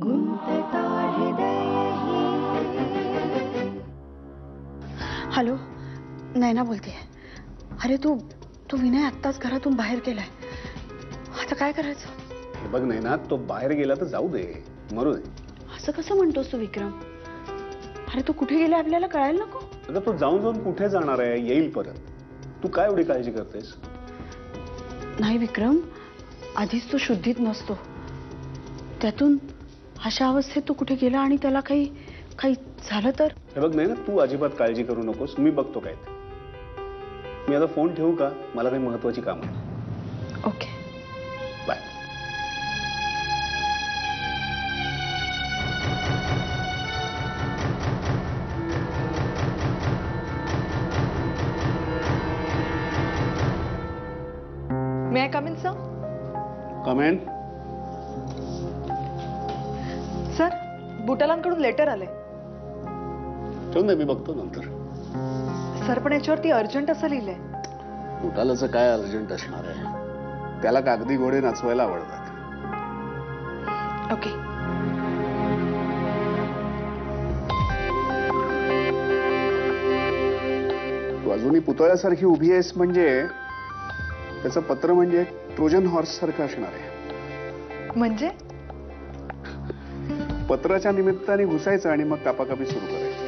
गुंतता हृदय हॅलो, नैना बोलते. अरे तू तू विनय आत्ताच घरातून बाहेर गेलाय. आता काय करायचं? हे बघ नैना, तो बाहेर गेला तर जाऊ दे, मरू दे. असं कसं म्हणतोस तू विक्रम? अरे तू कुठे गेला आपल्याला कळायला नको? अगं तो जाऊन जाऊन कुठे जाणार आहे, येईल परत. तू काय एवढी काळजी करतेस? नाही विक्रम, आधीच तो शुद्धीत नसतो. त्यातून अशा अवस्थेत तू कुठे गेला आणि त्याला काही काही झालं तर? हे बघ नैना, तू अजिबात काळजी करू नकोस, मी बघतो काय ते. मी आता फोन ठेवू का? मला काही महत्वाची कामं आहेत. Okay bye. May I come in sir? Comment. Sir, बुटालांकडून लेटर आलंय. ठेवून दे, मी बघतो नंतर. सर पण याच्यावरती अर्जंट असं लिहिलंय. बुटालाचं काय अर्जंट असणार आहे? त्याला कागदी घोडे नाचवायला आवडतात. ओके. तू अजूनही पुतळ्यासारखी उभी आहेस म्हणजे त्याचं पत्र म्हणजे ट्रोजन हॉर्स सारखं असणार आहे. म्हणजे पत्राच्या निमित्ताने घुसायचं आणि मग कापाकापी सुरू करायची.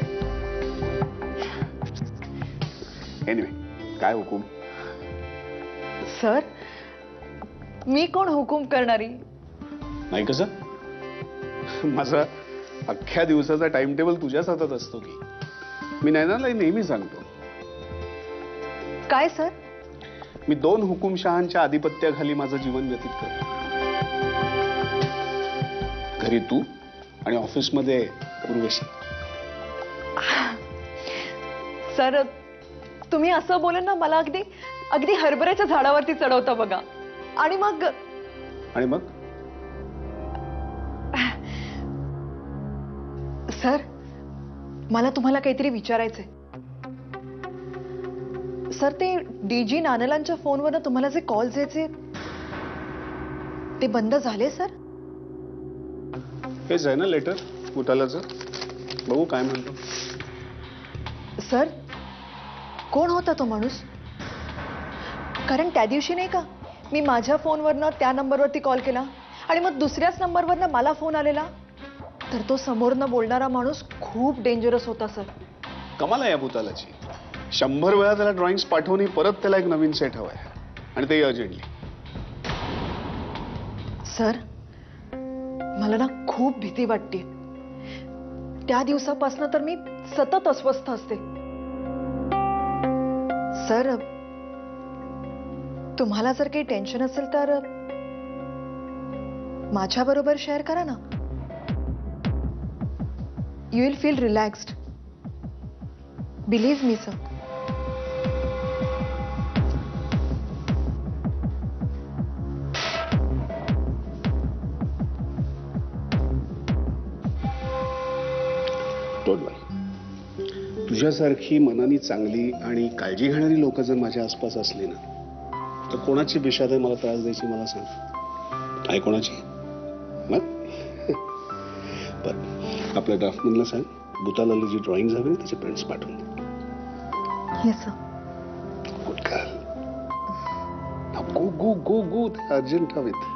एनिवे, काय हुकूम? सर, मी कोण हुकूम करणारी? नाही कसं? माझा अख्ख्या दिवसाचा टाइम टेबल तुझ्याच हातात असतो की. मी नैनाला नेहमी सांगतो, काय सर? मी 2 हुकुमशहांच्या आधिपत्याखाली माझं जीवन व्यतीत करतो. घरी तू आणि ऑफिसमध्ये उर्वशी. सर, तुम्ही असं बोलून ना मला अगदी अगदी हरभऱ्याच्या झाडावरती चढवता बघा. आणि मग सर, मला तुम्हाला काहीतरी विचारायचंय. सर, ते डीजी नानलांच्या फोनवर तुम्हाला जे कॉल्स यायचे ते बंद झाले सर? हेच आहे ना लेटर बुटालाचं? बघू काय म्हणतो. सर, कोण होता तो माणूस? कारण त्या दिवशी नाही का मी माझ्या फोनवरनं त्या नंबरवरती कॉल केला आणि मग दुसऱ्याच नंबरवरनं मला फोन आलेला, तर तो समोरनं बोलणारा माणूस खूप डेंजरस होता सर. कमाल आहे या बुटालाची. 100 वेळा त्याला ड्रॉइंग्स पाठवून परत त्याला एक नवीन सेट हवाय आणि ते अर्जंटली. सर, मला ना खूप भीती वाटते. त्या दिवसापासून तर मी सतत अस्वस्थ असते. सर, तुम्हाला जर काही टेन्शन असेल तर माझ्या बरोबर शेअर करा ना. You will feel relaxed. Believe me sir. Don't worry. तुझ्यासारखी मनानी चांगली आणि काळजी घेणारी लोक जर माझ्या आसपास असली ना, तर कोणाची विषाद मला त्रास द्यायची मला सांग. आहे कोणाची? मग बरं, आपल्या ड्राफ्टमॅनला सांग बुटालाला जी ड्रॉइंग हवी त्याचे प्रिंट्स पाठवून दे. Yes sir. Good girl. Go go go go, urgent हवेत.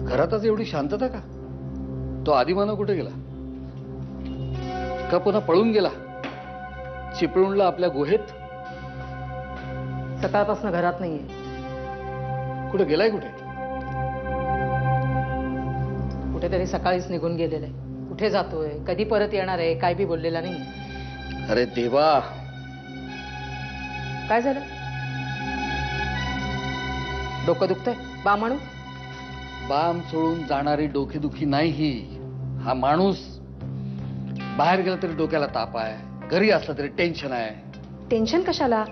घरातच एवढी शांतता का? तो आदिमानव कुठे गेला? का पुन्हा पळून गेला चिपळूणला आपल्या गुहेत? सकाळपासून घरात नाहीये. कुठे गेलाय? कुठेतरी सकाळीच निघून गेलेला आहे. कुठे जातोय, कधी परत येणार आहे, काय बी बोललेला नाही. अरे देवा, काय झालं? डोकं दुखतंय? बाम आणू? बाम सोडून जाणारी डोकेदुखी नाही ही. हा माणूस बाहेर गेला तरी डोक्याला ताप आहे, घरी असला तरी टेन्शन आहे. टेन्शन कशाला?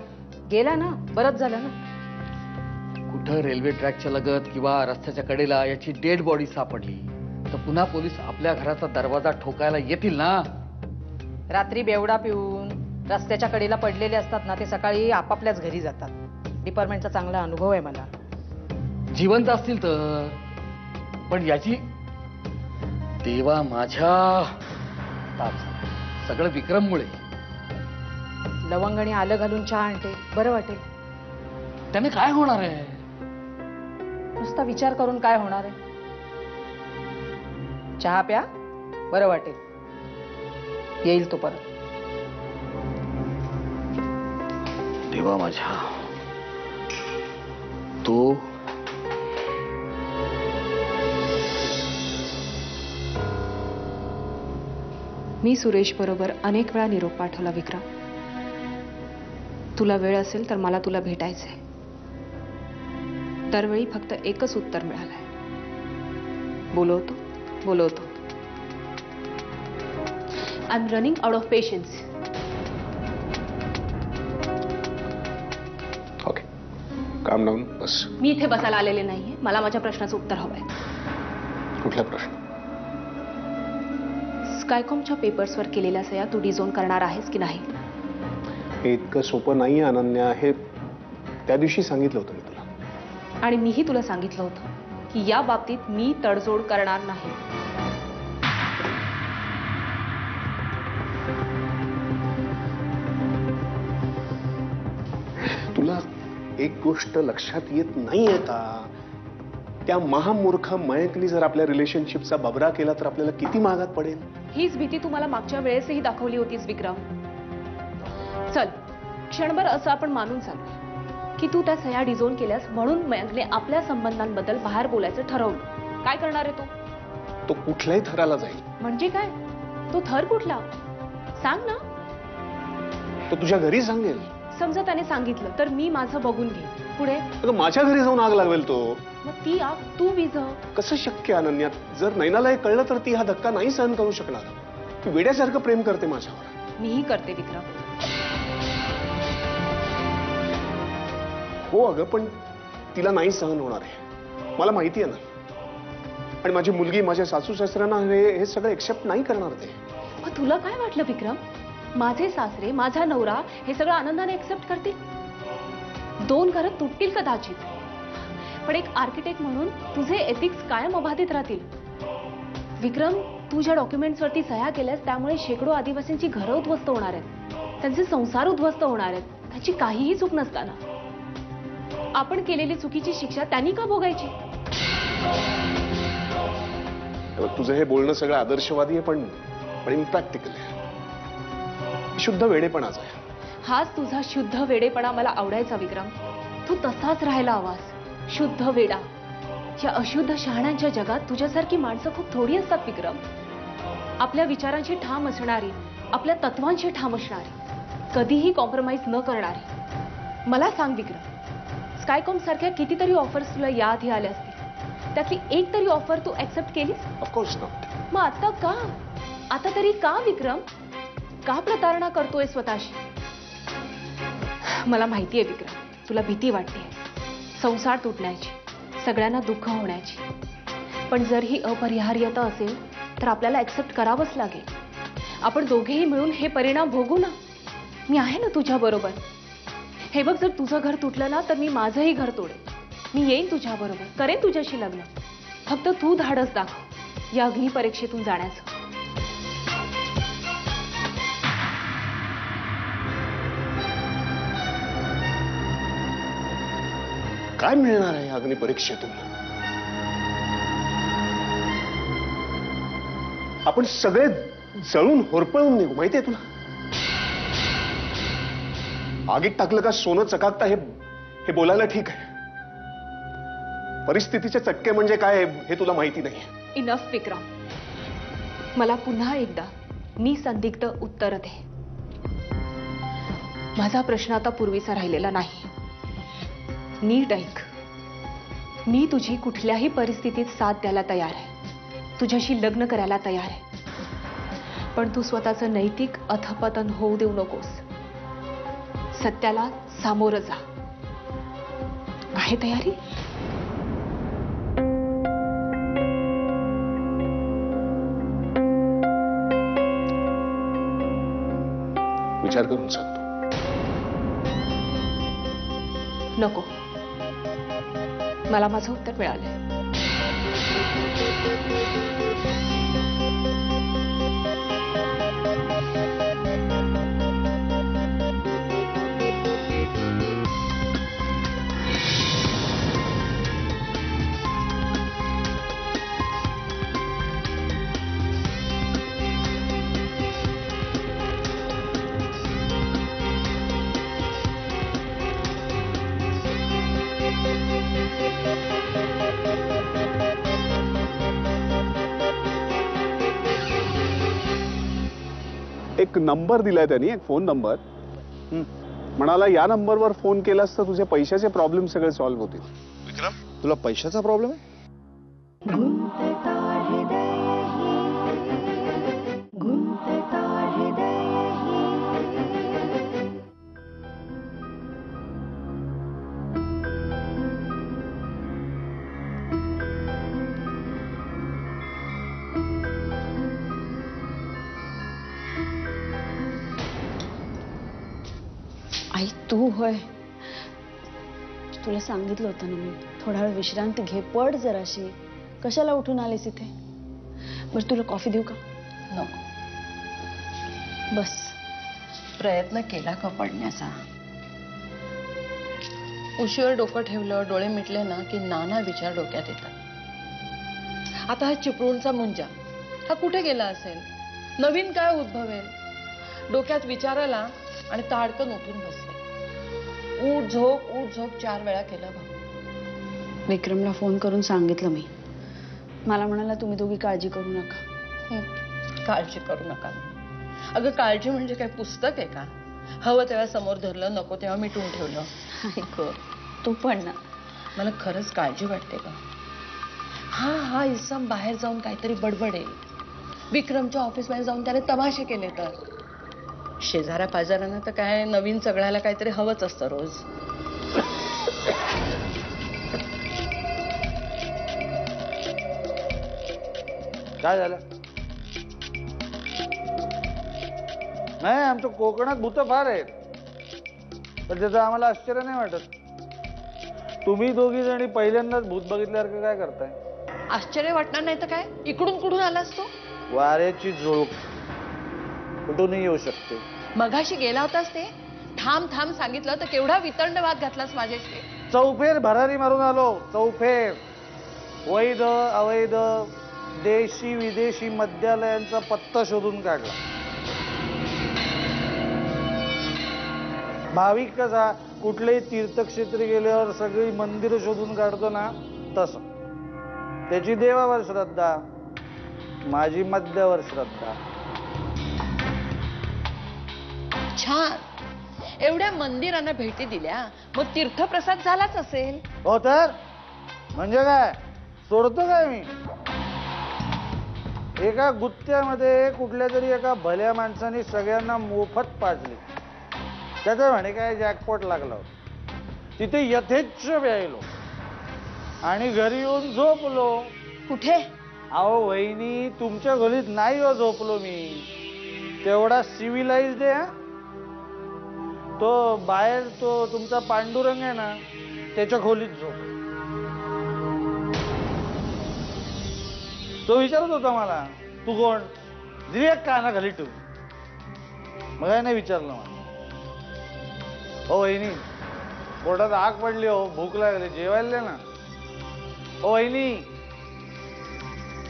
गेला ना, बरंच झालं ना. कुठं रेल्वे ट्रॅकच्या लगत किंवा रस्त्याच्या कडेला याची डेड बॉडी सापडली तर पुन्हा पोलीस आपल्या घराचा दरवाजा ठोकायला येतील ना. रात्री बेवडा पिऊन रस्त्याच्या कडेला पडलेले असतात ना, ते सकाळी आपापल्याच घरी जातात. डिपार्टमेंटचा चांगला अनुभव आहे मला. जिवंत असतील तर. पण याची देवा माझ्या ताप झाला. सगळं विक्रममुळे. लवंग आणि आलं घालून चहा आणते, बरं वाटेल. त्याने काय होणार आहे? नुसता विचार करून काय होणार आहे? चहा प्या, बरं वाटेल. येईल तो परत. देवा माझ्या तो मी सुरेश बरोबर अनेक वेळा निरोप पाठवला विक्रम. तुला वेळ असेल तर मला तुला भेटायचंय. दरवेळी फक्त एकच उत्तर मिळालंय, बोलवतो बोलवतो. I am running out of patience. Okay, काम डाऊन, बस. मी इथे बसायला आलेले नाहीये. मला माझ्या प्रश्नाचं उत्तर हवंय. कुठला प्रश्न? स्कायकॉमच्या पेपर्सवर केलेल्या सह्या तू डिझोन करणार आहेस की नाही? हे इतकं सोपं नाही अनन्या. हे त्या दिवशी सांगितलं होतं मी तुला. आणि मीही तुला सांगितलं होतं की या बाबतीत मी तडजोड करणार नाही. तुला एक गोष्ट लक्षात येत नाहीये का? त्या महामूर्ख मयंकनी जर आपल्या रिलेशनशिपचा बबरा केला तर आपल्याला किती महागात पडेल. हीच भीती तू मला मागच्या वेळेसही दाखवली होतीस विक्रम. चल, क्षणभर असं आपण मानून चालू की तू त्या सह्या डिझोन केल्यास म्हणून मयंकने आपल्या संबंधांबद्दल बाहेर बोलायचं ठरवलं. काय करणार आहे तो कुठल्याही थराला जाईल. म्हणजे काय? तो थर कुठला? सांग ना. तो तुझ्या घरी सांगेल. समजा त्याने सांगितलं तर मी माझं बघून घेईन. पुढे अगं माझ्या घरी जाऊन आग लागवेल तो. मग ती आग तू विझव. कसं शक्य अनन्या? जर नैनाला हे कळलं तर ती हा धक्का नाही सहन करू शकणार. ती वेड्यासारखं प्रेम करते माझ्यावर. मीही करते विक्रम. हो अगं, पण तिला नाही सहन होणार आहे, मला माहिती आहे ना. आणि माझी मुलगी, माझ्या सासू सासऱ्यांना हे सगळं एक्सेप्ट नाही करणार ते. मग तुला काय वाटलं विक्रम? माझे सासरे, माझा नवरा हे सगळं आनंदाने एक्सेप्ट करतील? 2 घरं तुटतील कदाचित, पण एक आर्किटेक्ट म्हणून तुझे एथिक्स कायम अबाधित राहतील. विक्रम, तू ज्या डॉक्युमेंट्सवरती सह्या केल्यास त्यामुळे शेकडो आदिवासींची घरं उद्ध्वस्त होणार आहेत, त्यांचे संसार उद्ध्वस्त होणार आहेत. त्याची काहीही चूक नसताना आपण केलेली चुकीची शिक्षा त्यांनी का भोगायची? तुझं हे बोलणं सगळं आदर्शवादी आहे, पण इम्प्रॅक्टिकल आहे. शुद्ध वेडेपणाच आहे. हाच तुझा शुद्ध वेडेपणा मला आवडायचा विक्रम. तू तसाच राहायला हवास, शुद्ध वेडा. या अशुद्ध शहाण्यांच्या जगात तुझ्यासारखी माणसं खूप थोडी असतात विक्रम. आपल्या विचारांशी ठाम असणारी, आपल्या तत्वांशी ठाम असणारी, कधीही कॉम्प्रोमाइज न करणारी. मला सांग विक्रम, स्कायकॉम सारख्या कितीतरी ऑफर्स तुला याआधी आल्या असतील, त्यातली एक तरी ऑफर तू ऍक्सेप्ट केलीस? Of course not. मग आता का? आता तरी का विक्रम? का प्रतारणा करतोय स्वतःशी? मला माहिती आहे विक्रम, तुला भीती वाटते संसार तुटण्याची, सगळ्यांना दुःख होण्याची. पण जर ही अपरिहार्यता असेल तर आपल्याला ऍक्सेप्ट करावंच लागेल. आपण दोघेही मिळून हे परिणाम भोगू ना. मी आहे ना तुझ्या बरोबर. हे बघ, जर तुझं घर तुटलं ना तर मी माझंही घर तोडेन. मी येईन तुझ्या बरोबर, करेन तुझ्याशी लग्न. फक्त तू धाडस दाखव या अग्निपरीक्षेतून जाण्याचं. काय मिळणार आहे अग्निपरीक्षेतून? आपण सगळे जळून होरपळून निघू, माहितीये तुला. आगीत टाकलं का सोनं चकाकता हे बोलायला ठीक आहे. परिस्थितीचे चटके म्हणजे काय हे तुला माहिती नाही. इनफ विक्रम. मला पुन्हा एकदा निसंदिग्ध उत्तर दे. माझा प्रश्न आता पूर्वीचा राहिलेला नाही. नीट ऐक. मी तुझी कुठल्याही परिस्थितीत साथ द्यायला तयार आहे, तुझ्याशी लग्न करायला तयार आहे. पण तू स्वतःचं नैतिक अधपतन होऊ देऊ नकोस. सत्याला सामोरं जा. आहे तयारी? विचार करून सांगतो. नको, मला माझं उत्तर मिळालंय. एक नंबर दिलाय त्यांनी, एक फोन नंबर. म्हणाला या नंबरवर फोन केलास तर तुझे पैशाचे प्रॉब्लेम सगळे सॉल्व्ह होतील. विक्रम, तुला पैशाचा प्रॉब्लेम आहे? गुंतता हृदय ही, गुंतता हृदय ही. आई तू होय. तुला सांगितलं होतं ना मी, थोडा वेळ विश्रांती घे, पड जराशी. कशाला उठून आलीस इथे? बरं तुला कॉफी देऊ का? नको. बस. प्रयत्न केला का पडण्याचा? उशीवर डोकं ठेवलं, डोळे मिटले ना की नाना विचार डोक्यात येतात. आता हा चिपळूणचा मुंजा हा कुठे गेला असेल? नवीन काय उद्भवेल? डोक्यात विचाराला आणि ताडकन उठून बसले. उठ झोप 4 वेळा केला भाऊ. विक्रमला फोन करून सांगितलं मी. मला म्हणाला तुम्ही दोघी काळजी करू नका. काळजी करू नका. अगं काळजी म्हणजे काय पुस्तक आहे का? हवं तेव्हा समोर धरलं, नको तेव्हा मिटून ठेवलं. ऐक तू पण ना. मला खरंच काळजी वाटते का? हा इसम बाहेर जाऊन काहीतरी बडबडेल. विक्रमच्या ऑफिसमध्ये जाऊन त्याने तमाशे केले तर. शेजाऱ्या पाजाऱ्यांना तर काय नवीन सगळ्याला काहीतरी हवंच असतं रोज. काय झालं? नाही, आमच्या कोकणात भूत फार आहेत, पण त्याचं आम्हाला आश्चर्य नाही वाटत. तुम्ही दोघी जणी पहिल्यांदाच भूत बघितल्यासारखं काय करताय? आश्चर्य वाटणार नाही तर काय? इकडून कुठून आलास तू? वाऱ्याची झुळूक कुठूनही येऊ शकते. मगाशी गेला होतास ते थांब सांगितलं तर केवढा वितंड वाद घातलास माझ्याशी. चौफेर भरारी मारून आलो. चौफेर वैध अवैध देशी विदेशी मद्यालयांचा पत्ता शोधून काढला. भाविक कसा कुठलेही तीर्थक्षेत्री गेल्यावर सगळी मंदिरं शोधून काढतो ना, तसं. त्याची देवावर श्रद्धा, माझी मद्यावर श्रद्धा. छान. एवढ्या मंदिरांना भेटी दिल्या, मग तीर्थप्रसाद झालाच असेल. हो तर म्हणजे काय सोडतो काय मी? एका गुत्त्यामध्ये कुठल्या तरी एका भल्या माणसाने सगळ्यांना मोफत पाजली. त्याचं म्हणे काय जॅकपॉट लागला होता. तिथे यथेच्छ प्यायलो आणि घरी येऊन झोपलो. कुठे? अहो वहिनी, तुमच्या खोलीत नाही हो झोपलो मी. तेवढा सिव्हिलाइज्ड आहे. तो बाहेर तो तुमचा पांडुरंग आहे ना, त्याच्या खोलीत झोप. तो विचारत होता मला, तू कोण? दिली एक कानाखाली ठेवू. मग काय नाही विचारलं मला. हो वहिनी, पोटात आग पडली हो, भूक लागली, जेवायला दे ना. ओ वहिनी,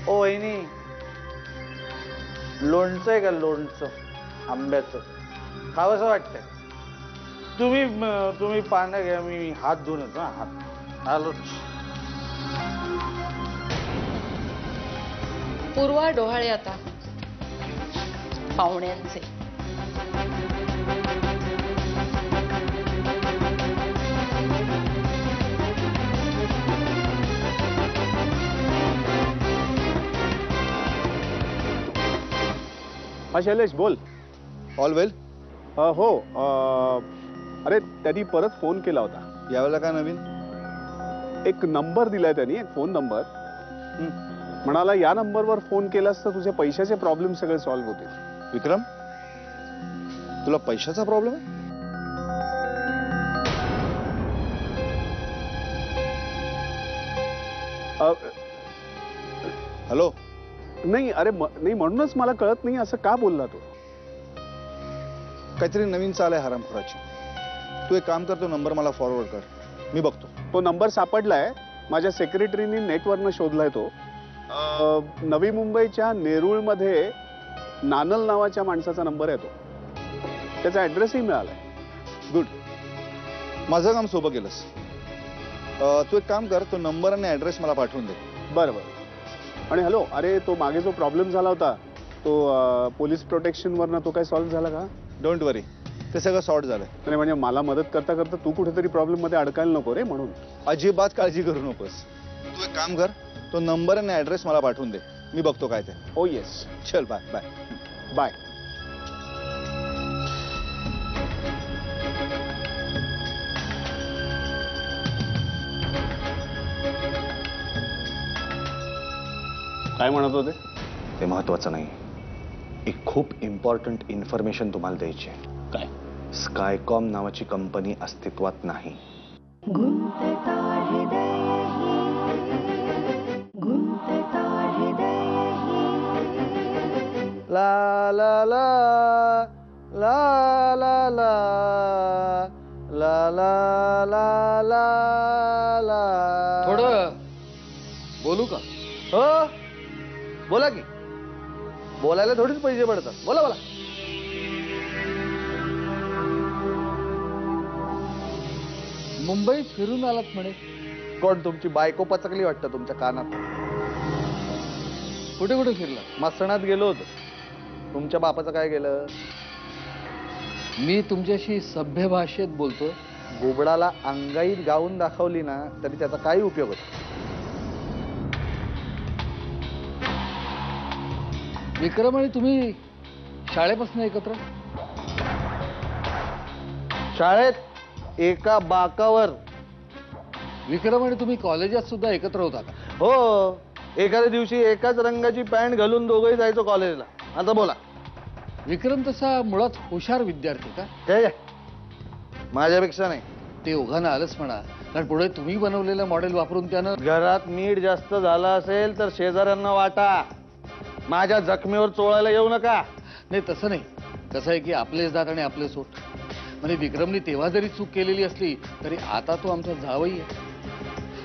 ओ वहिनी, लोणचं आहे का? लोणचं आंब्याचं खावंसं वाटतंय. तुम्ही पानं घ्या, मी हात धुवून येतो. हात आलोच. पूर्वा डोहाळे आता पाहुण्यांचे. हा शैलेश बोल. ऑल वेल? हो. अरे त्यांनी परत फोन केला होता. यावेळेला काय नवीन? एक नंबर दिलाय त्यांनी, एक फोन नंबर. म्हणाला या नंबरवर फोन केलास तर तुझे पैशाचे प्रॉब्लेम सगळे सॉल्व्ह होतील. विक्रम, तुला पैशाचा प्रॉब्लेम आहे? हॅलो, नाही अरे नाही म्हणूनच मला कळत नाही असं का बोलला तो. काहीतरी नवीन चाल आहे हरामखोराची. तू एक काम कर, तो नंबर मला फॉरवर्ड कर, मी बघतो. तो नंबर सापडलाय, माझ्या सेक्रेटरीनी नेटवरनं शोधलाय तो. नवी मुंबईच्या नेरूळमध्ये नानल नावाच्या माणसाचा नंबर आहे तो. त्याचा ऍड्रेसही मिळालाय. गुड, माझं काम सोपं केलंस. तू एक काम कर, तो नंबर आणि ऍड्रेस मला पाठवून दे. बरं बरं. आणि हॅलो, अरे तो मागे जो प्रॉब्लेम झाला होता तो पोलीस प्रोटेक्शनवरनं तो काय सॉल्व्ह झाला का? डोंट वरी, ते सगळं सॉर्ट झालंय. नाही म्हणजे मला मदत करता करता तू कुठेतरी प्रॉब्लेम मध्ये अडकायला नको रे, म्हणून. अजिबात काळजी करू नकोस. तू एक काम कर, तो नंबर आणि ऍड्रेस मला पाठवून दे, मी बघतो काय ते. ओ येस. चल बाय बाय बाय. काय म्हणत होते? ते महत्वाचं नाही. एक खूप इम्पॉर्टंट इन्फॉर्मेशन तुम्हाला द्यायची आहे. काय? स्कायकॉम नावाची कंपनी अस्तित्वात नाही. गुंतता हृदय ही गुंतता हृदय ही ला ला ला ला ला ला ला ला ला ला ला. थोडं बोलू का? हो बोला की. बोलायला थोडीच पैसे पडतात. बोला बोला. मुंबईत फिरून आलात म्हणे. कोण तुमची बायको पचकली वाटतं तुमच्या कानात? कुठे कुठे फिरला? मसणात गेलो होतो. तुमच्या बापाचं काय गेलं? मी तुमच्याशी सभ्य भाषेत बोलतो. गोबडाला अंगाईत गाऊन दाखवली ना तरी त्याचा काही उपयोग होतो. विक्रम आणि तुम्ही शाळेपासून एकत्र? शाळेत एका बाकावर. विक्रम आणि तुम्ही कॉलेजात सुद्धा एकत्र होता का? हो, एखाद्या दिवशी एकाच रंगाची पॅन्ट घालून दोघंही जायचो कॉलेजला. आता बोला. विक्रम तसा मुळात हुशार विद्यार्थी का? काय माझ्यापेक्षा नाही. ते ओघानं आलंच म्हणा, कारण पुढे तुम्ही बनवलेलं मॉडेल वापरून त्यानं. घरात मीठ जास्त झालं असेल तर शेजाऱ्यांना वाटा. माझ्या जखमीवर चोळायला येऊ नका. नाही तसं नाही. कसं आहे की आपलेच दात आणि आपले सोट. म्हणजे विक्रमने तेव्हा जरी चूक केलेली असली तरी आता तो आमचा जावई आहे.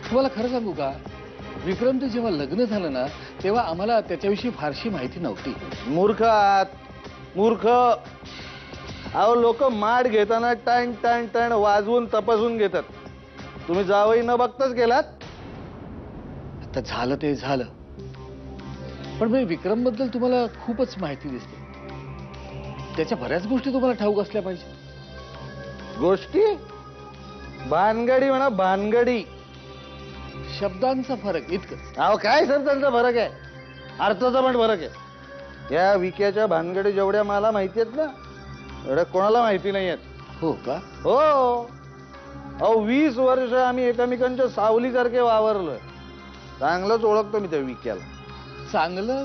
तुम्हाला खरं सांगू का, विक्रमचं जेव्हा लग्न झालं ना तेव्हा आम्हाला त्याच्याविषयी फारशी माहिती नव्हती. मूर्ख आहात, मूर्ख. अहो लोक माठ घेताना टण टण टण वाजवून तपासून घेतात. तुम्ही जावई न बघताच गेलात. आता झालं ते झालं, पण मी विक्रम बद्दल तुम्हाला खूपच माहिती दिसते. त्याच्या बऱ्याच गोष्टी तुम्हाला ठाऊक असल्या पाहिजे. गोष्टी? भानगडी म्हणा, भानगडी. शब्दांचा फरक इतकंच. अहो काय सर त्यांचा फरक आहे, अर्थाचा पण फरक आहे. या विक्याच्या भानगडी जेवढ्या मला माहिती आहेत ना एवढ्या कोणाला माहिती नाही आहेत. हो का? हो. अहो 20 वर्ष आम्ही एकमेकांच्या सावलीसारखे वावरलोय. चांगलंच ओळखतो मी त्या विक्याला. चांगलं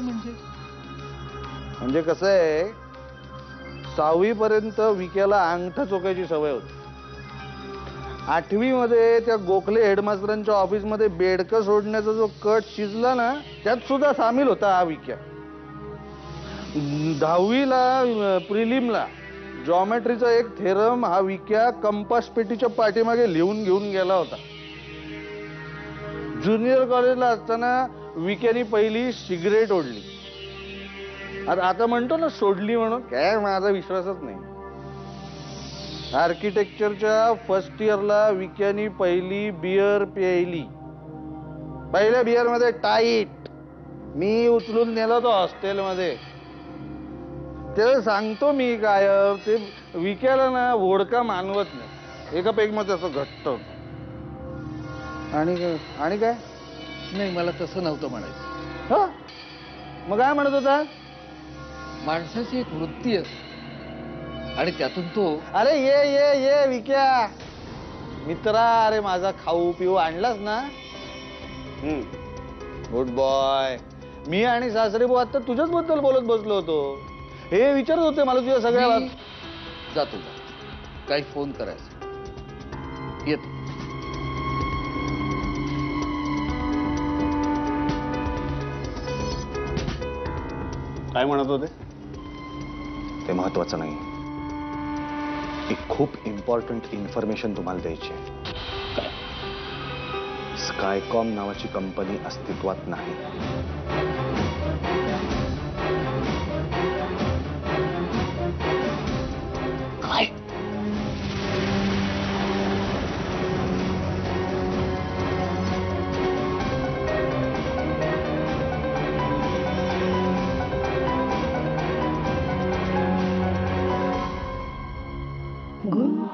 म्हणजे कसं आहे, 6वी पर्यंत विक्याला अंगठा चोकायची सवय होती. 8वी मध्ये त्या गोखले हेडमास्टरांच्या ऑफिसमध्ये बेडकं सोडण्याचा जो कट शिजला ना त्यात सुद्धा सामील होता हा विक्या. 10वीला प्रिलिमला जॉमेट्रीचा एक थेरम हा विक्या कंपास पेटीच्या पाठीमागे लिहून घेऊन गेला होता. ज्युनियर कॉलेजला असताना विक्यानी पहिली सिगरेट ओढली. आता म्हणतो ना सोडली म्हणून, काय माझा विश्वासच नाही. आर्किटेक्चरच्या फर्स्ट इयरला विक्यानी पहिली बियर प्यायली. पहिल्या बियर मध्ये टाईट मी उचलून नेला तो हॉस्टेलमध्ये. ते सांगतो मी काय, ते विक्याला ना वोडका मानवत नाही. एका पेग मध्ये असं घट्ट. आणि काय नाही, मला तसं नव्हतं म्हणायचं. हो मग काय म्हणत होता? माणसाची एक वृत्ती असते आणि त्यातून तो. अरे ये ये ये विक्या मित्रा, अरे माझा खाऊ पिऊ आणलास ना? Good boy. मी आणि सासरे भाऊ आता तुझ्याच बद्दल बोलत बसलो होतो. हे विचारत होते मला तुझ्या सगळ्या जातो काही फोन करायचं येत. काय म्हणत होते? ते महत्वाचं नाही. एक खूप इम्पॉर्टंट इन्फॉर्मेशन तुम्हाला द्यायची आहे. काय? स्कायकॉम नावाची कंपनी अस्तित्वात नाही. काय? गुंततारहृदये